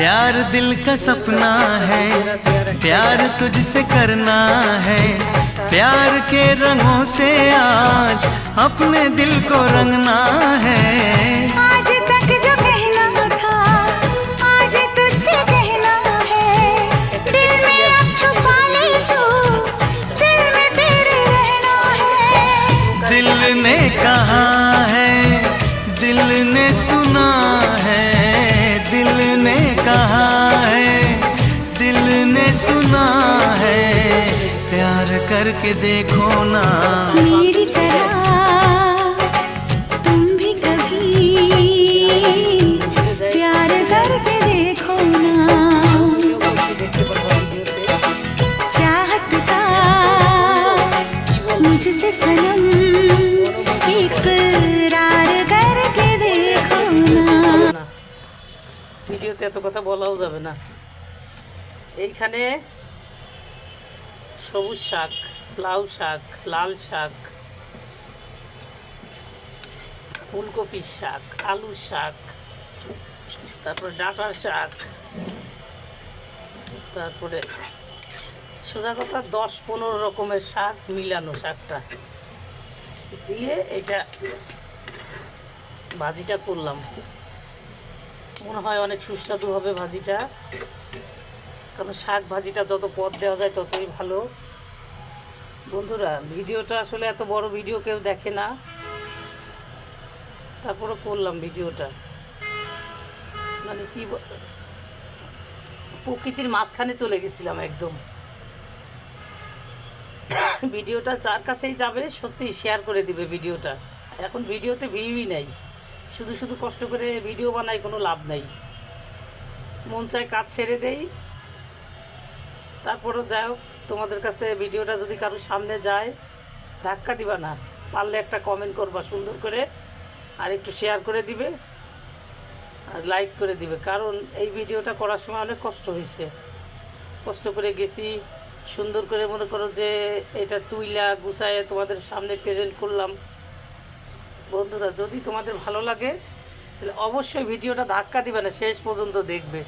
प्यार दिल का सपना है, प्यार तुझसे करना है। प्यार के रंगों से आज अपने दिल को रंगना है। आज तक जो कहना था आज तुझसे कहना है। दिल में अब छुपा ले तू, दिल में तेरे रहना है। दिल ने कहा है, दिल ने सुना है। दिल ने कहा है, दिल ने सुना है। प्यार करके देखो ना मेरी तरह तुम भी कभी प्यार करके देखो ना। चाहत का मुझसे सनम इकरार करके देखो ना। ভিডিওতে এত কথা বলাও যাবে না। এইখানে সবুজ শাক, লাউ শাক, লাল শাক, ফুলকপির শাক, আলুর শাক, তারপরে ডাঁটার শাক, তারপরে সোজা কথা 10-15 রকমের শাক মিলানো, শাকটা দিয়ে এটা ভাজিটা করলাম। মনে হয় অনেক সুস্বাদু হবে ভাজিটা, কারণ শাক ভাজিটা যত পদ দেওয়া যায় ততই ভালো। বন্ধুরা, ভিডিওটা আসলে এত বড় ভিডিও কেউ দেখে না, তারপরে করলাম ভিডিওটা। মানে কি প্রকৃতির মাঝখানে চলে গেছিলাম একদম। ভিডিওটা যার কাছেই যাবে সত্যি শেয়ার করে দিবে ভিডিওটা। এখন ভিডিওতে ভিউই নাই, শুধু শুধু কষ্ট করে ভিডিও বানাই, কোনো লাভ নাই। মন চায় কাজ ছেড়ে দেই। তারপরও যাই হোক, তোমাদের কাছে ভিডিওটা যদি কারো সামনে যায় ধাক্কা দিবা না, পারলে একটা কমেন্ট করবা সুন্দর করে, আর একটু শেয়ার করে দিবে আর লাইক করে দিবে। কারণ এই ভিডিওটা করার সময় অনেক কষ্ট হয়েছে, কষ্ট করে গেছি, সুন্দর করে মনে করো যে এটা তুইলা গুছায় তোমাদের সামনে প্রেজেন্ট করলাম। বন্ধুরা, যদি তোমাদের ভালো লাগে তাহলে অবশ্যই ভিডিওটা ধাক্কা দিবে না, শেষ পর্যন্ত দেখবে।